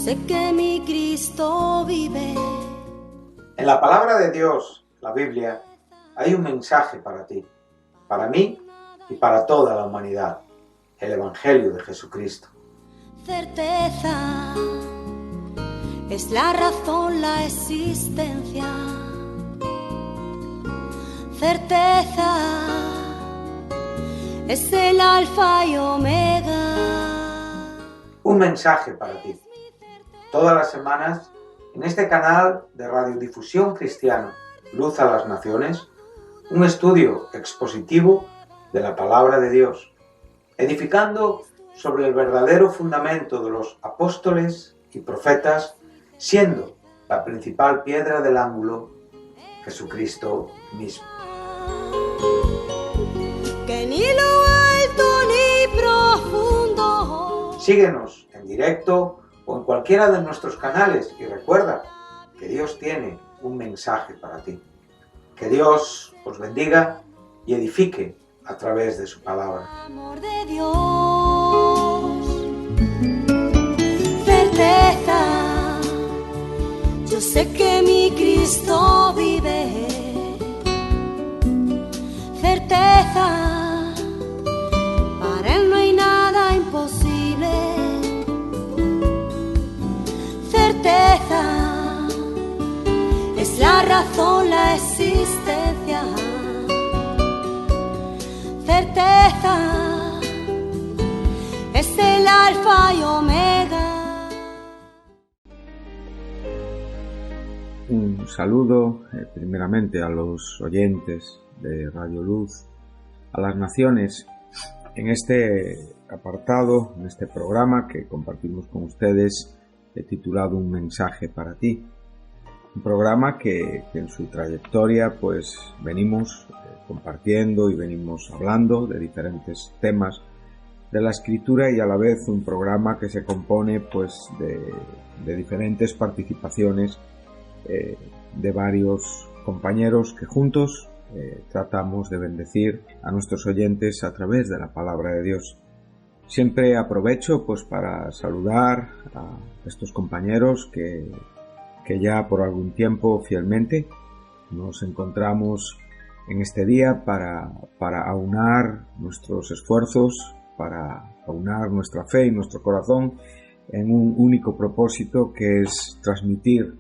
sé que mi Cristo vive. En la palabra de Dios, la Biblia, hay un mensaje para ti, para mí y para toda la humanidad, el Evangelio de Jesucristo. Certeza es la razón, la existencia. Certeza es el alfa y omega. Un mensaje para ti. Todas las semanas, en este canal de radiodifusión cristiana, Luz a las Naciones, un estudio expositivo de la palabra de Dios, edificando sobre el verdadero fundamento de los apóstoles y profetas, siendo la principal piedra del ángulo Jesucristo mismo. Que ni lo alto ni profundo. Síguenos en directo o en cualquiera de nuestros canales y recuerda que Dios tiene un mensaje para ti. Que Dios os bendiga y edifique a través de su palabra. Amor de Dios, certeza, yo sé que mi Cristo vive. Certeza, para Él no hay nada imposible. Certeza, es la razón, la existencia. Certeza, es el alfa y omega. Un saludo primeramente a los oyentes de Radio Luz a las Naciones en este apartado, en este programa que compartimos con ustedes, he titulado Un mensaje para ti. Un programa que en su trayectoria pues venimos compartiendo y venimos hablando de diferentes temas de la Escritura, y a la vez un programa que se compone pues de diferentes participaciones de varios compañeros que juntos tratamos de bendecir a nuestros oyentes a través de la palabra de Dios. Siempre aprovecho pues para saludar a estos compañeros que ya por algún tiempo fielmente nos encontramos en este día para aunar nuestros esfuerzos, para aunar nuestra fe y nuestro corazón en un único propósito, que es transmitir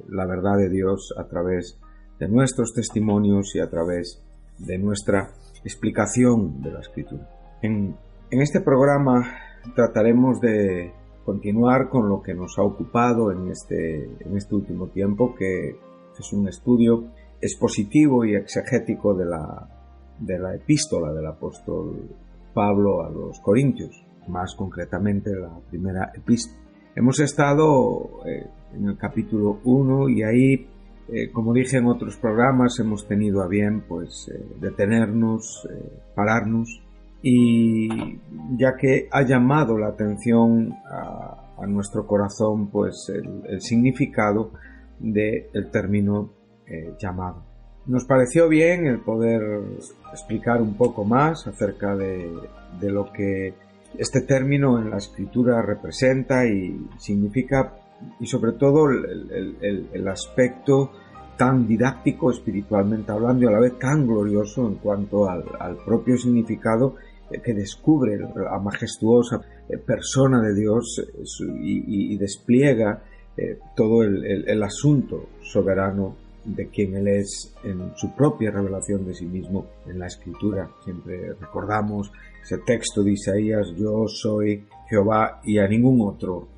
la verdad de Dios a través de nuestros testimonios y a través de nuestra explicación de la Escritura. En este programa trataremos de continuar con lo que nos ha ocupado en este último tiempo, que es un estudio expositivo y exegético de la epístola del apóstol Pablo a los Corintios, más concretamente la primera epístola. Hemos estado en el capítulo 1 y ahí, como dije en otros programas, hemos tenido a bien pues detenernos, pararnos, y ya que ha llamado la atención a nuestro corazón pues el significado del término llamado. Nos pareció bien el poder explicar un poco más acerca de lo que este término en la Escritura representa y significa, y sobre todo el aspecto tan didáctico espiritualmente hablando y a la vez tan glorioso en cuanto al propio significado que descubre la majestuosa persona de Dios y despliega todo el asunto soberano de quien Él es en su propia revelación de sí mismo en la Escritura. Siempre recordamos ese texto de Isaías: yo soy Jehová y a ningún otro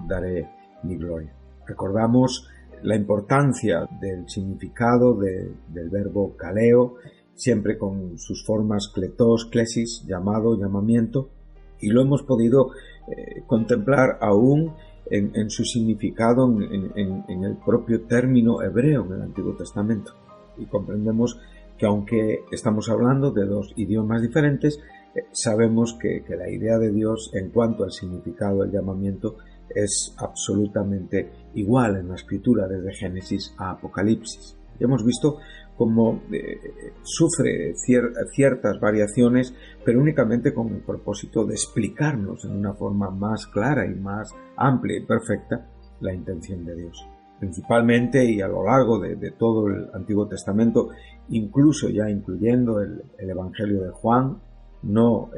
daré mi gloria. Recordamos la importancia del significado del verbo kaleo, siempre con sus formas kletos, klesis, llamado, llamamiento, y lo hemos podido contemplar aún en su significado en el propio término hebreo en el Antiguo Testamento. Y comprendemos que aunque estamos hablando de dos idiomas diferentes, sabemos que la idea de Dios en cuanto al significado del llamamiento es absolutamente igual en la Escritura desde Génesis a Apocalipsis. Ya hemos visto como sufre ciertas variaciones, pero únicamente con el propósito de explicarnos en una forma más clara y más amplia y perfecta la intención de Dios. Principalmente y a lo largo de todo el Antiguo Testamento, incluso ya incluyendo el Evangelio de Juan, no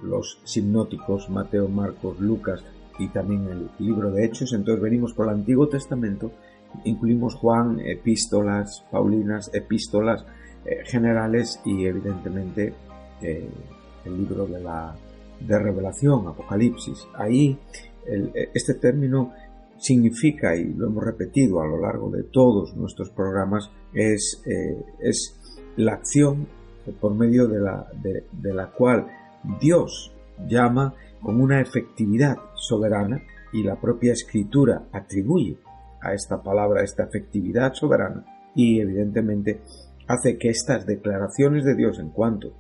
los sinópticos Mateo, Marcos, Lucas y también el libro de Hechos. Entonces venimos por el Antiguo Testamento, incluimos Juan, epístolas paulinas, epístolas generales y evidentemente el libro de Revelación, Apocalipsis. Ahí este término significa, y lo hemos repetido a lo largo de todos nuestros programas, es la acción por medio de la cual Dios llama con una efectividad soberana, y la propia Escritura atribuye a esta palabra esta efectividad soberana, y evidentemente hace que estas declaraciones de Dios en cuanto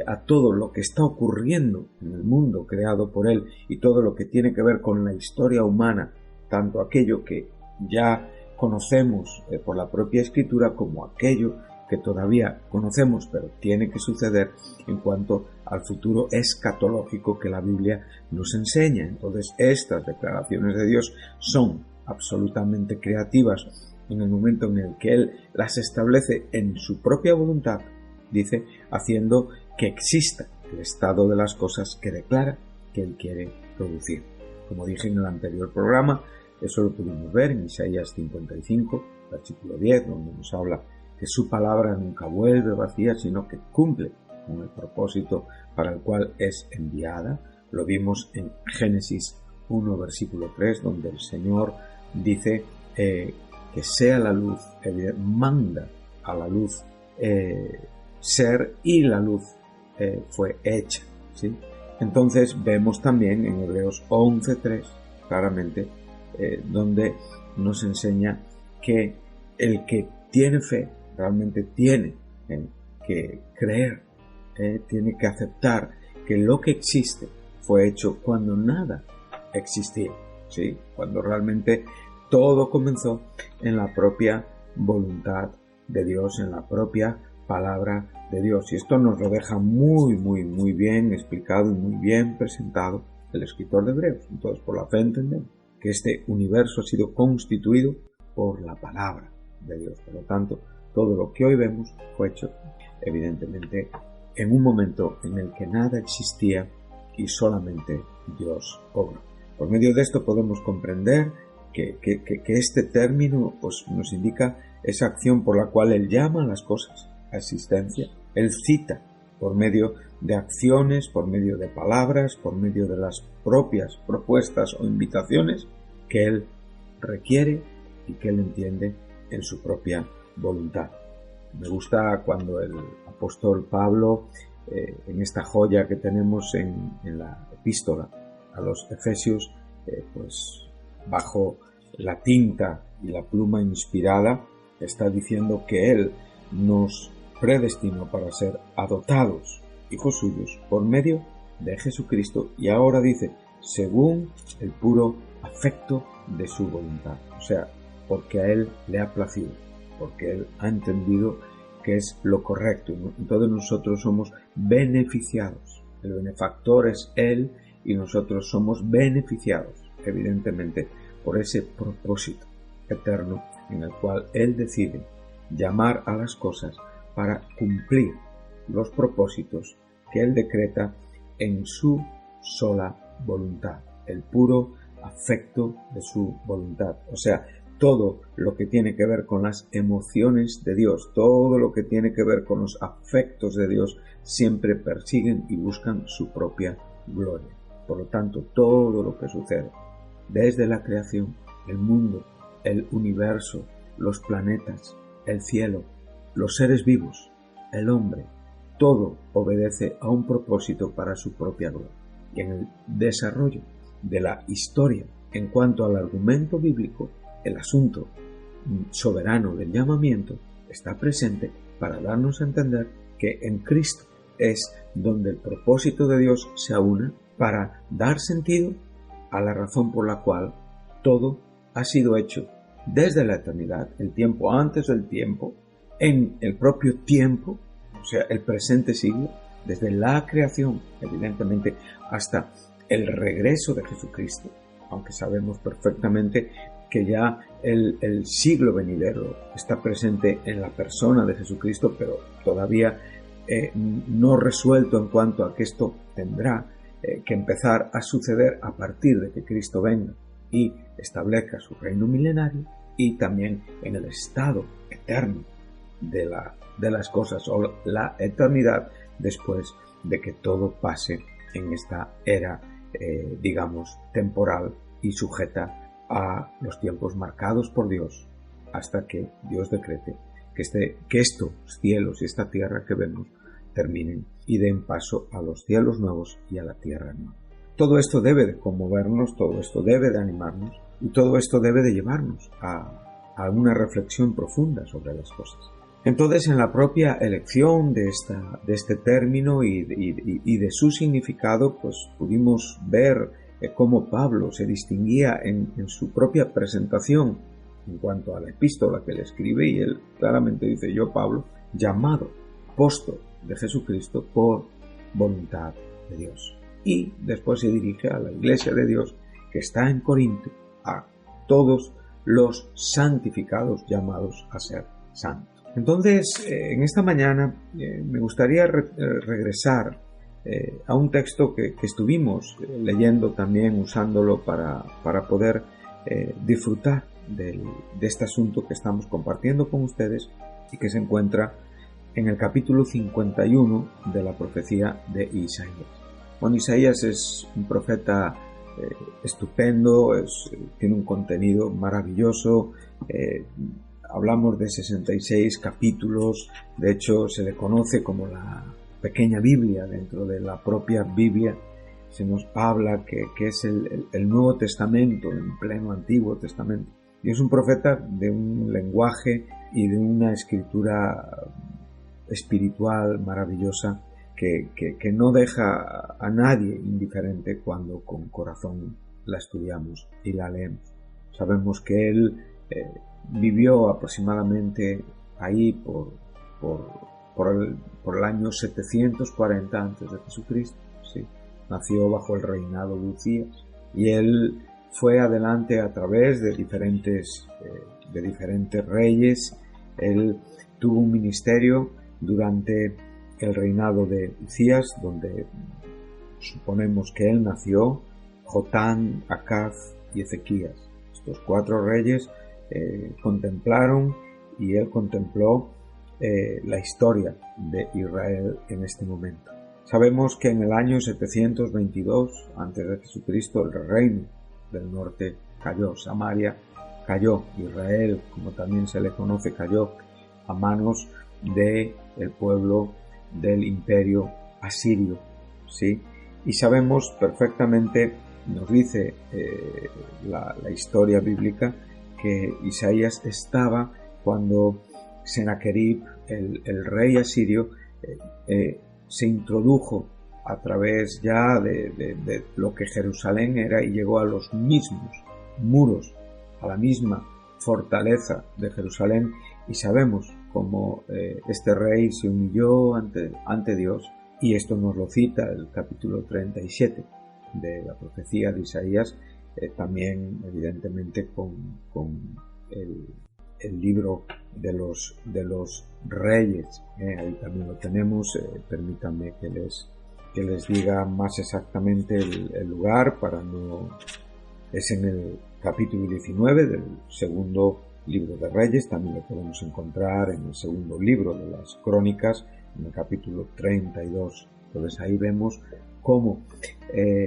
a todo lo que está ocurriendo en el mundo creado por Él y todo lo que tiene que ver con la historia humana, tanto aquello que ya conocemos por la propia Escritura como aquello que todavía conocemos pero tiene que suceder en cuanto al futuro escatológico que la Biblia nos enseña. Entonces estas declaraciones de Dios son absolutamente creativas en el momento en el que Él las establece en su propia voluntad, dice, haciendo que exista el estado de las cosas que declara que Él quiere producir. Como dije en el anterior programa, eso lo pudimos ver en Isaías 55, versículo 10, donde nos habla que su palabra nunca vuelve vacía, sino que cumple con el propósito para el cual es enviada. Lo vimos en Génesis 1, versículo 3, donde el Señor dice que sea la luz, manda a la luz ser, y la luz fue hecha, ¿sí? Entonces vemos también en Hebreos 11:3 claramente donde nos enseña que el que tiene fe realmente tiene que creer, tiene que aceptar que lo que existe fue hecho cuando nada existía, ¿sí? Cuando realmente todo comenzó en la propia voluntad de Dios, en la propia palabra de Dios. Y esto nos lo deja muy bien explicado y muy bien presentado el escritor de Hebreos. Entonces, por la fe entendemos que este universo ha sido constituido por la palabra de Dios. Por lo tanto, todo lo que hoy vemos fue hecho, evidentemente, en un momento en el que nada existía y solamente Dios obra. Por medio de esto podemos comprender que este término pues, nos indica esa acción por la cual Él llama a las cosas a existencia. Él cita por medio de acciones, por medio de palabras, por medio de las propias propuestas o invitaciones que Él requiere y que Él entiende en su propia voluntad. Me gusta cuando el apóstol Pablo, en esta joya que tenemos en la epístola a los Efesios, pues bajo la tinta y la pluma inspirada, está diciendo que Él nos predestinó para ser adoptados hijos suyos por medio de Jesucristo, y ahora dice, según el puro afecto de su voluntad. O sea, porque a Él le ha placido, porque Él ha entendido que es lo correcto. Entonces nosotros somos beneficiados. El benefactor es Él y nosotros somos beneficiados, evidentemente, por ese propósito eterno en el cual Él decide llamar a las cosas para cumplir los propósitos que Él decreta en su sola voluntad, el puro afecto de su voluntad. O sea, todo lo que tiene que ver con las emociones de Dios, todo lo que tiene que ver con los afectos de Dios, siempre persiguen y buscan su propia gloria. Por lo tanto, todo lo que sucede, desde la creación, el mundo, el universo, los planetas, el cielo, los seres vivos, el hombre, todo obedece a un propósito para su propia gloria. Y en el desarrollo de la historia, en cuanto al argumento bíblico, el asunto soberano del llamamiento está presente para darnos a entender que en Cristo es donde el propósito de Dios se aúna para dar sentido a la razón por la cual todo ha sido hecho desde la eternidad, el tiempo antes del tiempo, en el propio tiempo, o sea, el presente siglo, desde la creación, evidentemente, hasta el regreso de Jesucristo, aunque sabemos perfectamente que ya el siglo venidero está presente en la persona de Jesucristo, pero todavía no resuelto en cuanto a que esto tendrá que empezar a suceder a partir de que Cristo venga y establezca su reino milenario, y también en el estado eterno de las cosas, o la eternidad después de que todo pase en esta era, digamos, temporal y sujeta a los tiempos marcados por Dios, hasta que Dios decrete que estos cielos y esta tierra que vemos terminen y den paso a los cielos nuevos y a la tierra nueva. Todo esto debe de conmovernos, todo esto debe de animarnos, y todo esto debe de llevarnos a una reflexión profunda sobre las cosas. Entonces, en la propia elección de este término y de su significado, pues pudimos ver cómo Pablo se distinguía en su propia presentación en cuanto a la epístola que le escribe, y él claramente dice: yo, Pablo, llamado apóstol de Jesucristo por voluntad de Dios. Y después se dirige a la iglesia de Dios que está en Corinto, a todos los santificados llamados a ser santos. Entonces, en esta mañana me gustaría regresar a un texto que estuvimos leyendo también, usándolo para poder disfrutar de este asunto que estamos compartiendo con ustedes, y que se encuentra en el capítulo 51 de la profecía de Isaías. Bueno, Isaías es un profeta estupendo, tiene un contenido maravilloso. Hablamos de 66 capítulos, de hecho se le conoce como la pequeña Biblia dentro de la propia Biblia. Se nos habla que es el Nuevo Testamento, en pleno Antiguo Testamento. Y es un profeta de un lenguaje y de una escritura espiritual maravillosa que no deja a nadie indiferente cuando con corazón la estudiamos y la leemos. Sabemos que él vivió aproximadamente ahí por el año 740 antes de Jesucristo. ¿Sí? Nació bajo el reinado de Uzías, y él fue adelante a través de diferentes reyes. Él tuvo un ministerio durante el reinado de Uzías, donde suponemos que él nació, Jotán, Acaz y Ezequías. Estos 4 reyes contemplaron, y él contempló la historia de Israel en este momento. Sabemos que en el año 722 antes de Jesucristo el reino del norte cayó, Samaria cayó, Israel, como también se le conoce, cayó a manos del pueblo del imperio asirio, ¿sí? Y sabemos perfectamente, nos dice la historia bíblica, que Isaías estaba cuando Sennacherib, el rey asirio, se introdujo a través ya de lo que Jerusalén era, y llegó a los mismos muros, a la misma fortaleza de Jerusalén, y sabemos cómo este rey se humilló ante Dios, y esto nos lo cita el capítulo 37 de la profecía de Isaías, también evidentemente con el libro de los reyes, ahí también lo tenemos. Permítanme que les diga más exactamente el lugar, para no... Es en el capítulo 19 del segundo libro de Reyes. También lo podemos encontrar en el segundo libro de las Crónicas, en el capítulo 32. Entonces ahí vemos cómo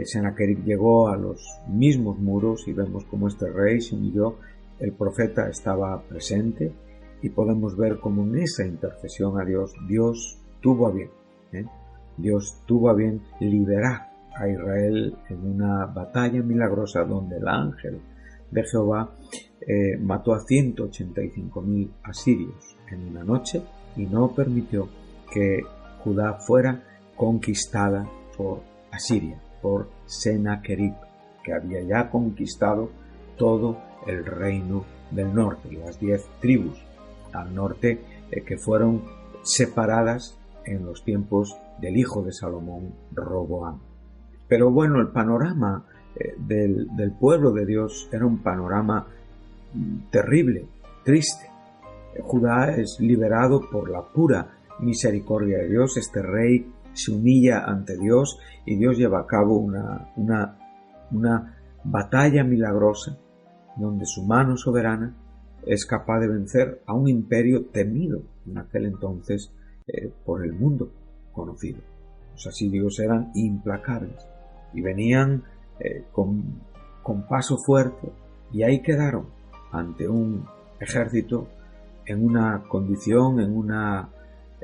Sennacherib llegó a los mismos muros, y vemos cómo este rey se humilló. El profeta estaba presente, y podemos ver cómo en esa intercesión a Dios tuvo a bien, Dios tuvo a bien liberar a Israel en una batalla milagrosa, donde el ángel de Jehová mató a 185.000 asirios en una noche, y no permitió que Judá fuera conquistada por Asiria, por Sennacherib, que había ya conquistado todo el reino del norte, las 10 tribus al norte que fueron separadas en los tiempos del hijo de Salomón, Roboam. Pero bueno, el panorama del pueblo de Dios era un panorama terrible, triste. Judá es liberado por la pura misericordia de Dios. Este rey se humilla ante Dios y Dios lleva a cabo una batalla milagrosa donde su mano soberana es capaz de vencer a un imperio temido en aquel entonces por el mundo conocido. Los asirios eran implacables y venían con paso fuerte, y ahí quedaron ante un ejército en una condición, en una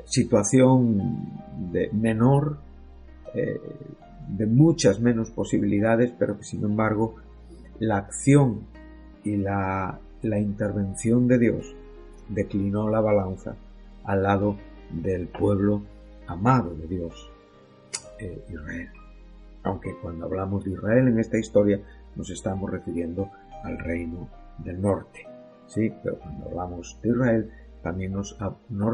situación menor, de muchas menos posibilidades, pero que sin embargo la acción y la intervención de Dios declinó la balanza al lado del pueblo amado de Dios, Israel. Aunque cuando hablamos de Israel en esta historia nos estamos refiriendo al reino del norte, ¿sí? Pero cuando hablamos de Israel también nos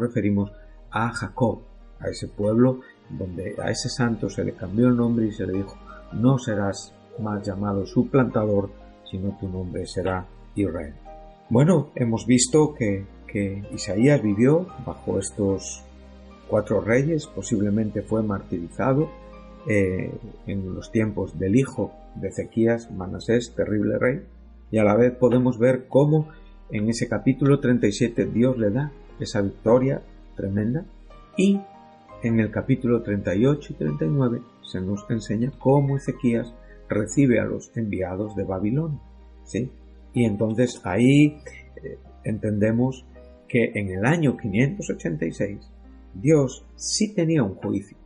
referimos a Jacob, a ese pueblo donde a ese santo se le cambió el nombre y se le dijo: no serás más llamado suplantador, sino tu nombre será Israel. Bueno, hemos visto que Isaías vivió bajo estos 4 reyes, posiblemente fue martirizado en los tiempos del hijo de Ezequías, Manasés, terrible rey, y a la vez podemos ver cómo en ese capítulo 37 Dios le da esa victoria tremenda, y en el capítulo 38 y 39 se nos enseña cómo Ezequías recibe a los enviados de Babilonia, ¿sí? Y entonces ahí entendemos que en el año 586 Dios sí tenía un juicio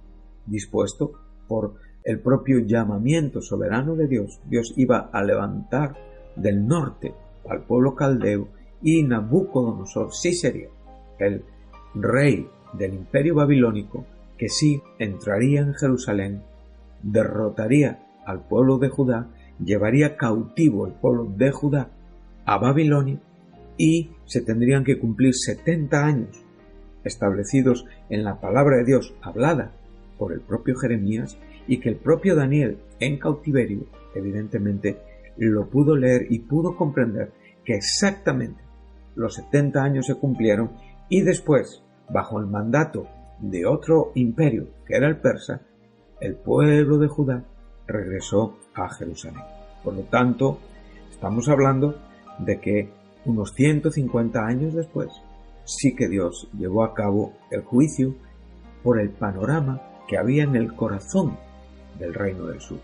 dispuesto por el propio llamamiento soberano de Dios. Dios iba a levantar del norte al pueblo caldeo, y Nabucodonosor sí sería el rey del imperio babilónico, que sí entraría en Jerusalén, derrotaría al pueblo de Judá, llevaría cautivo el pueblo de Judá a Babilonia, y se tendrían que cumplir 70 años establecidos en la palabra de Dios hablada por el propio Jeremías, y que el propio Daniel en cautiverio evidentemente lo pudo leer y pudo comprender que exactamente los 70 años se cumplieron, y después, bajo el mandato de otro imperio que era el persa, el pueblo de Judá regresó a Jerusalén. Por lo tanto, estamos hablando de que unos 150 años después sí que Dios llevó a cabo el juicio por el panorama que había en el corazón del reino del sur.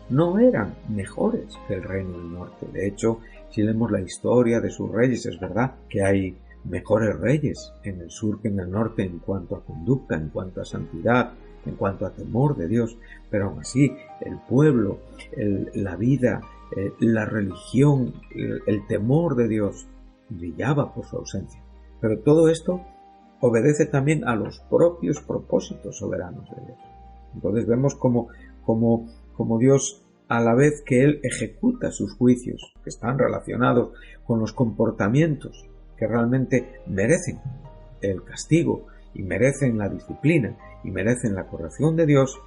No eran mejores que el reino del norte. De hecho, si leemos la historia de sus reyes, es verdad que hay mejores reyes en el sur que en el norte en cuanto a conducta, en cuanto a santidad, en cuanto a temor de Dios, pero aún así el pueblo, la vida, la religión, el temor de Dios brillaba por su ausencia. Pero todo esto obedece también a los propios propósitos soberanos de Dios. Entonces vemos como Dios, a la vez que Él ejecuta sus juicios, que están relacionados con los comportamientos que realmente merecen el castigo y merecen la disciplina y merecen la corrección de Dios,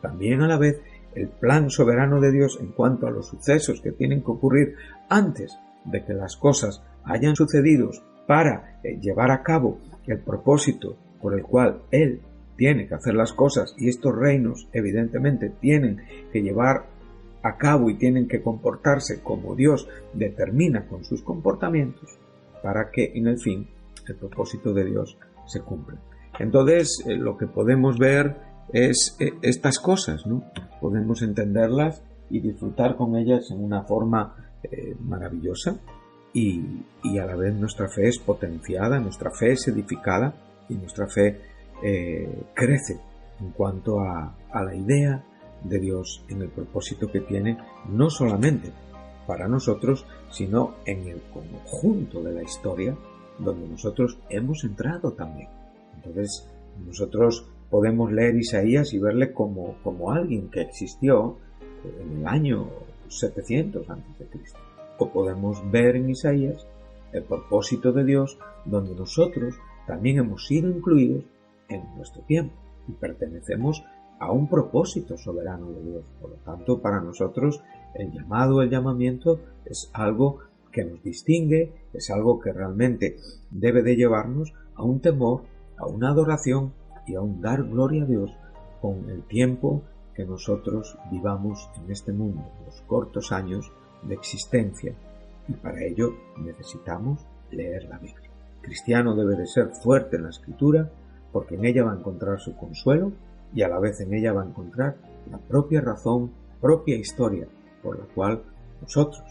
también a la vez el plan soberano de Dios en cuanto a los sucesos que tienen que ocurrir antes de que las cosas hayan sucedido para llevar a cabo el propósito por el cual Él tiene que hacer las cosas, y estos reinos evidentemente tienen que llevar a cabo y tienen que comportarse como Dios determina con sus comportamientos, para que en el fin el propósito de Dios se cumpla. Entonces lo que podemos ver es estas cosas, ¿no? Podemos entenderlas y disfrutar con ellas en una forma maravillosa, y a la vez nuestra fe es potenciada, nuestra fe es edificada y nuestra fe crece en cuanto a la idea de Dios en el propósito que tiene, no solamente para nosotros, sino en el conjunto de la historia donde nosotros hemos entrado también. Entonces nosotros podemos leer Isaías y verle como alguien que existió en el año 700 a.C. O podemos ver en Isaías el propósito de Dios, donde nosotros también hemos sido incluidos en nuestro tiempo y pertenecemos a un propósito soberano de Dios. Por lo tanto, para nosotros el llamado, el llamamiento es algo que nos distingue, es algo que realmente debe de llevarnos a un temor, a una adoración y a un dar gloria a Dios con el tiempo que nosotros vivamos en este mundo, los cortos años de existencia, y para ello necesitamos leer la Biblia. El cristiano debe de ser fuerte en la Escritura porque en ella va a encontrar su consuelo y a la vez en ella va a encontrar la propia razón, propia historia por la cual nosotros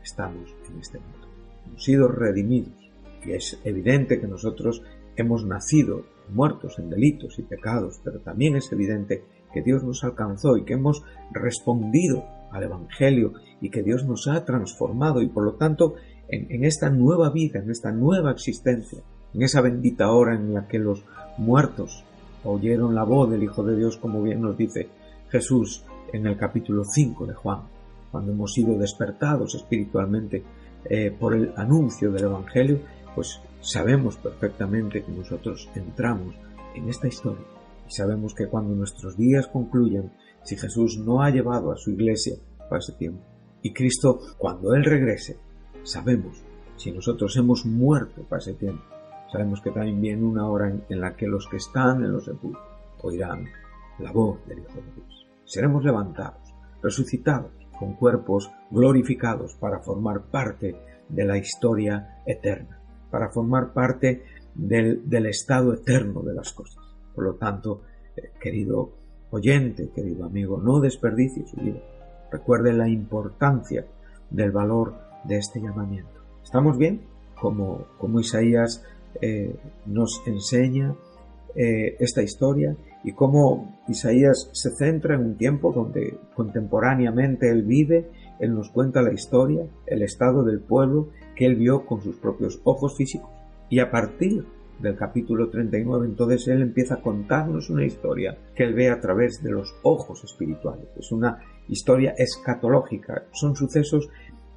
estamos en este mundo. Hemos sido redimidos y es evidente que nosotros hemos nacido muertos en delitos y pecados, pero también es evidente que Dios nos alcanzó y que hemos respondido al Evangelio y que Dios nos ha transformado y por lo tanto en esta nueva vida, en esta nueva existencia, en esa bendita hora en la que los muertos oyeron la voz del Hijo de Dios, como bien nos dice Jesús en el capítulo 5 de Juan, cuando hemos sido despertados espiritualmente por el anuncio del Evangelio, pues sabemos perfectamente que nosotros entramos en esta historia y sabemos que cuando nuestros días concluyan, si Jesús no ha llevado a su iglesia para ese tiempo y Cristo cuando Él regrese, sabemos si nosotros hemos muerto para ese tiempo, sabemos que también viene una hora en la que los que están en los sepulcros oirán la voz del Hijo de Dios. Seremos levantados, resucitados, con cuerpos glorificados para formar parte de la historia eterna, para formar parte del estado eterno de las cosas. Por lo tanto, querido oyente, querido amigo, no desperdicie su vida. Recuerde la importancia del valor de este llamamiento. ¿Estamos bien? Como Isaías nos enseña esta historia y cómo Isaías se centra en un tiempo donde contemporáneamente él vive, él nos cuenta la historia, el estado del pueblo que él vio con sus propios ojos físicos. Y a partir del capítulo 39, entonces él empieza a contarnos una historia que él ve a través de los ojos espirituales. Es una historia escatológica, son sucesos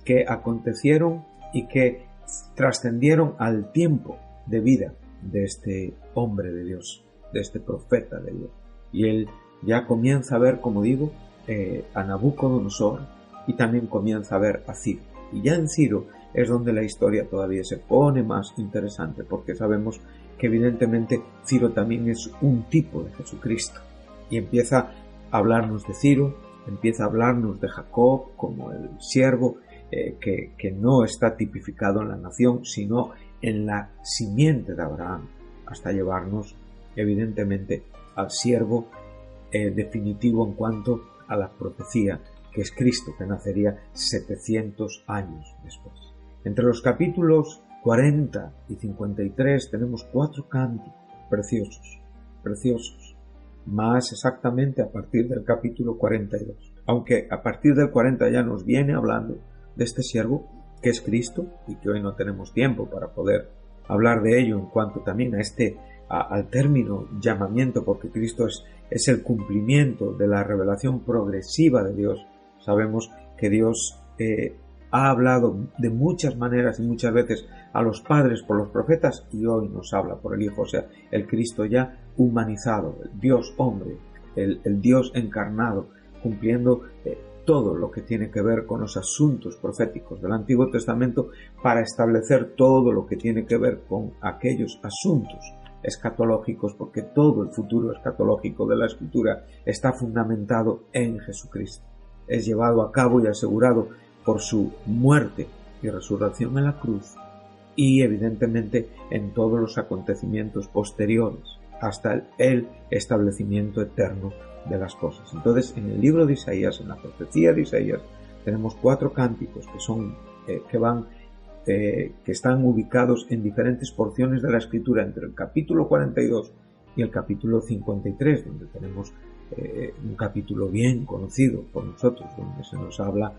que acontecieron y que trascendieron al tiempo de vida de este hombre de Dios, de este profeta de Dios. Y él ya comienza a ver, como digo, a Nabucodonosor y también comienza a ver a Ciro. Y ya en Ciro es donde la historia todavía se pone más interesante, porque sabemos que evidentemente Ciro también es un tipo de Jesucristo. Y empieza a hablarnos de Ciro, empieza a hablarnos de Jacob como el siervo que no está tipificado en la nación, sino en la simiente de Abraham, hasta llevarnos evidentemente al siervo definitivo en cuanto a la profecía, que es Cristo, que nacería 700 años después. Entre los capítulos 40 y 53 tenemos 4 cánticos preciosos, más exactamente a partir del capítulo 42. Aunque a partir del 40 ya nos viene hablando de este siervo, que es Cristo, y que hoy no tenemos tiempo para poder hablar de ello en cuanto también al término llamamiento, porque Cristo es el cumplimiento de la revelación progresiva de Dios. Sabemos que Dios ha hablado de muchas maneras y muchas veces a los padres por los profetas y hoy nos habla por el Hijo, o sea, el Cristo ya humanizado, el Dios hombre, el Dios encarnado, cumpliendo todo lo que tiene que ver con los asuntos proféticos del Antiguo Testamento para establecer todo lo que tiene que ver con aquellos asuntos escatológicos, porque todo el futuro escatológico de la Escritura está fundamentado en Jesucristo. Es llevado a cabo y asegurado por su muerte y resurrección en la cruz y evidentemente en todos los acontecimientos posteriores hasta el establecimiento eterno de las cosas. Entonces, en el libro de Isaías, en la profecía de Isaías, tenemos 4 cánticos que están ubicados en diferentes porciones de la Escritura, entre el capítulo 42 y el capítulo 53, donde tenemos un capítulo bien conocido por nosotros, donde se nos habla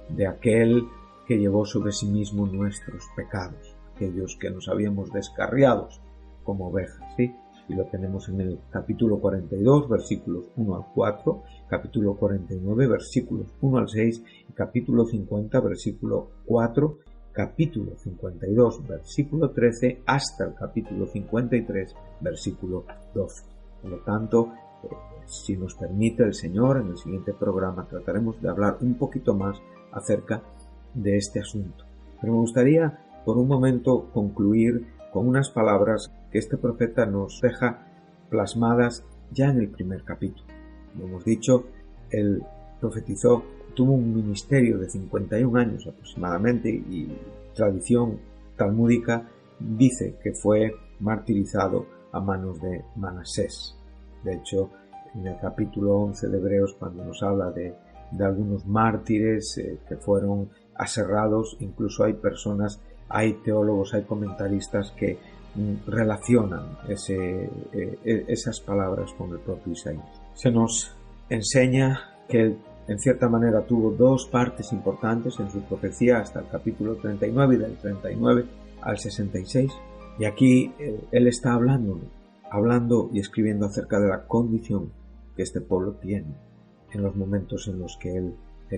de aquel que llevó sobre sí mismo nuestros pecados, aquellos que nos habíamos descarriados como ovejas, ¿sí? Y lo tenemos en el capítulo 42, versículos 1 al 4, capítulo 49, versículos 1 al 6, y capítulo 50, versículo 4, capítulo 52, versículo 13, hasta el capítulo 53, versículo 12. Por lo tanto, si nos permite el Señor, en el siguiente programa trataremos de hablar un poquito más acerca de este asunto. Pero me gustaría por un momento concluir con unas palabras que este profeta nos deja plasmadas ya en el primer capítulo. Como hemos dicho, él profetizó, tuvo un ministerio de 51 años aproximadamente, y tradición talmúdica dice que fue martirizado a manos de Manasés. De hecho, en el capítulo 11 de Hebreos, cuando nos habla de algunos mártires que fueron aserrados, incluso hay personas, hay teólogos, hay comentaristas que relacionan esas palabras con el propio Isaías. Se nos enseña que él, en cierta manera, tuvo dos partes importantes en su profecía hasta el capítulo 39 y del 39 al 66. Y aquí él está hablando y escribiendo acerca de la condición que este pueblo tiene en los momentos en los que él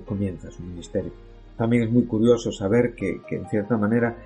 comienza su ministerio. También es muy curioso saber que en cierta manera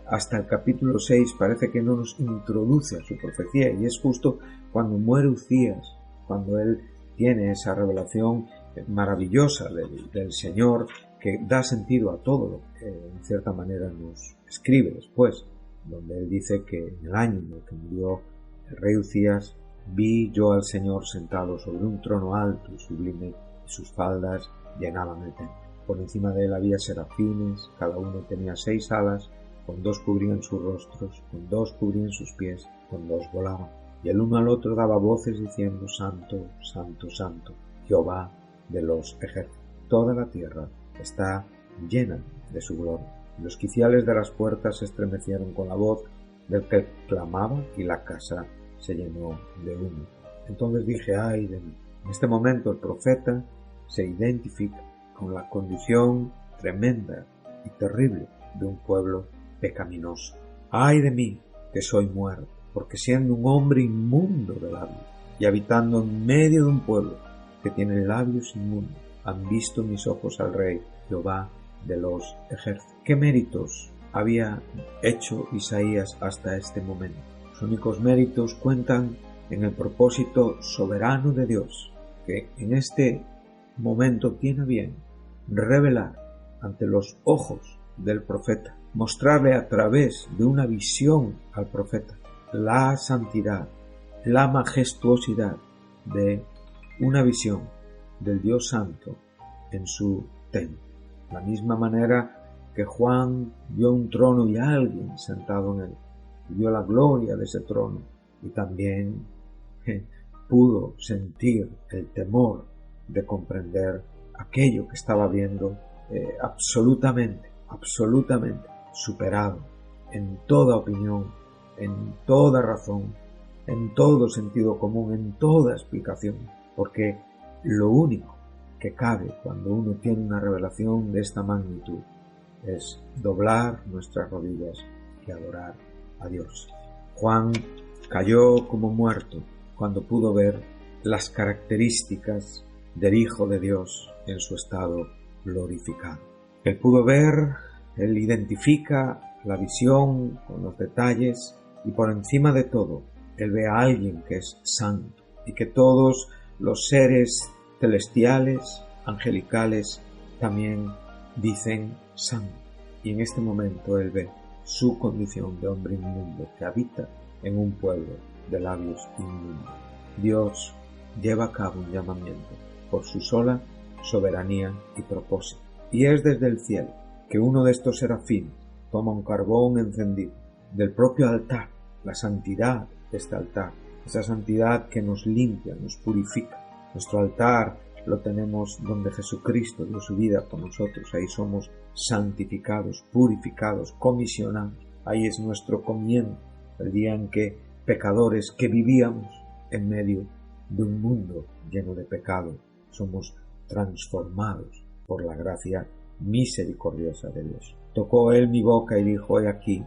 hasta el capítulo 6 parece que no nos introduce a su profecía, y es justo cuando muere Uzías, cuando él tiene esa revelación maravillosa del Señor que da sentido a todo lo que en cierta manera nos escribe después, donde él dice que en el año en el que murió el rey Uzías, vi yo al Señor sentado sobre un trono alto y sublime, y sus faldas llenaban el templo. Por encima de él había serafines, cada uno tenía 6 alas, con 2 cubrían sus rostros, con 2 cubrían sus pies, con 2 volaban. Y el uno al otro daba voces diciendo: Santo, Santo, Santo, Jehová de los ejércitos. Toda la tierra está llena de su gloria. Y los quiciales de las puertas se estremecieron con la voz del que clamaba, y la casa se llenó de humo. Entonces dije: ay de mí. En este momento el profeta se identifica con la condición tremenda y terrible de un pueblo pecaminoso. Ay de mí, que soy muerto, porque siendo un hombre inmundo de labios y habitando en medio de un pueblo que tiene labios inmundos, han visto mis ojos al Rey, Jehová de los ejércitos. ¿Qué méritos había hecho Isaías hasta este momento? Los únicos méritos cuentan en el propósito soberano de Dios, que en este momento tiene bien revelar ante los ojos del profeta, mostrarle a través de una visión al profeta la santidad, la majestuosidad de una visión del Dios Santo en su templo. De la misma manera que Juan vio un trono y a alguien sentado en él, vio la gloria de ese trono, y también pudo sentir el temor de comprender aquello que estaba viendo, absolutamente superado en toda opinión, en toda razón, en todo sentido común, en toda explicación, porque lo único que cabe cuando uno tiene una revelación de esta magnitud es doblar nuestras rodillas y adorar a Dios. Juan cayó como muerto cuando pudo ver las características del Hijo de Dios en su estado glorificado. Él pudo ver, él identifica la visión con los detalles, y por encima de todo, él ve a alguien que es santo, y que todos los seres celestiales, angelicales, también dicen santo. Y en este momento él ve su condición de hombre inmundo que habita en un pueblo de labios inmundos. Dios lleva a cabo un llamamiento por su sola soberanía y propósito. Y es desde el cielo que uno de estos serafines toma un carbón encendido del propio altar, la santidad de este altar, esa santidad que nos limpia, nos purifica. Nuestro altar lo tenemos donde Jesucristo dio su vida por nosotros. Ahí somos santificados, purificados, comisionados. Ahí es nuestro comienzo, el día en que pecadores que vivíamos en medio de un mundo lleno de pecado, somos transformados por la gracia misericordiosa de Dios. Tocó él mi boca y dijo: he aquí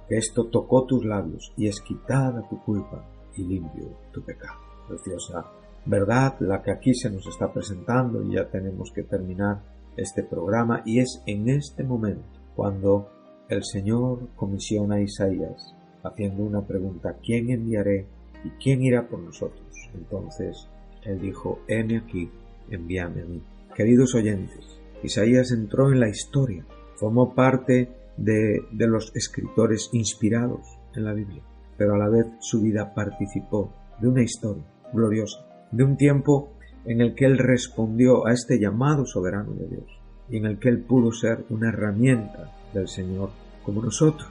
que esto tocó tus labios, y es quitada tu culpa y limpio tu pecado. Preciosa verdad la que aquí se nos está presentando, y ya tenemos que terminar este programa, y es en este momento cuando el Señor comisiona a Isaías haciendo una pregunta: ¿quién enviaré y quién irá por nosotros? Entonces él dijo: heme aquí, envíame a mí. Queridos oyentes, Isaías entró en la historia, formó parte de los escritores inspirados en la Biblia, pero a la vez su vida participó de una historia gloriosa, de un tiempo en el que él respondió a este llamado soberano de Dios y en el que él pudo ser una herramienta del Señor, como nosotros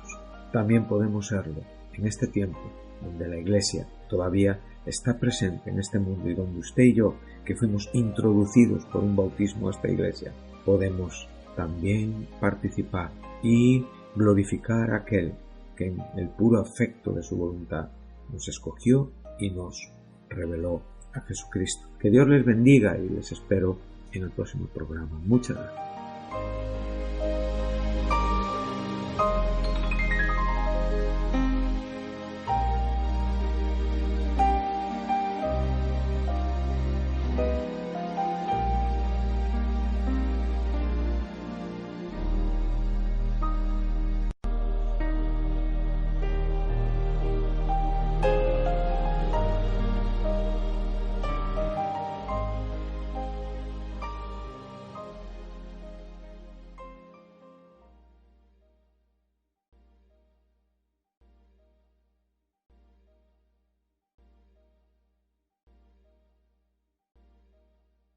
también podemos serlo en este tiempo donde la Iglesia todavía está presente en este mundo y donde usted y yo, que fuimos introducidos por un bautismo a esta Iglesia, podemos también participar y glorificar a aquel que en el puro afecto de su voluntad nos escogió y nos reveló a Jesucristo. Que Dios les bendiga y les espero en el próximo programa. Muchas gracias.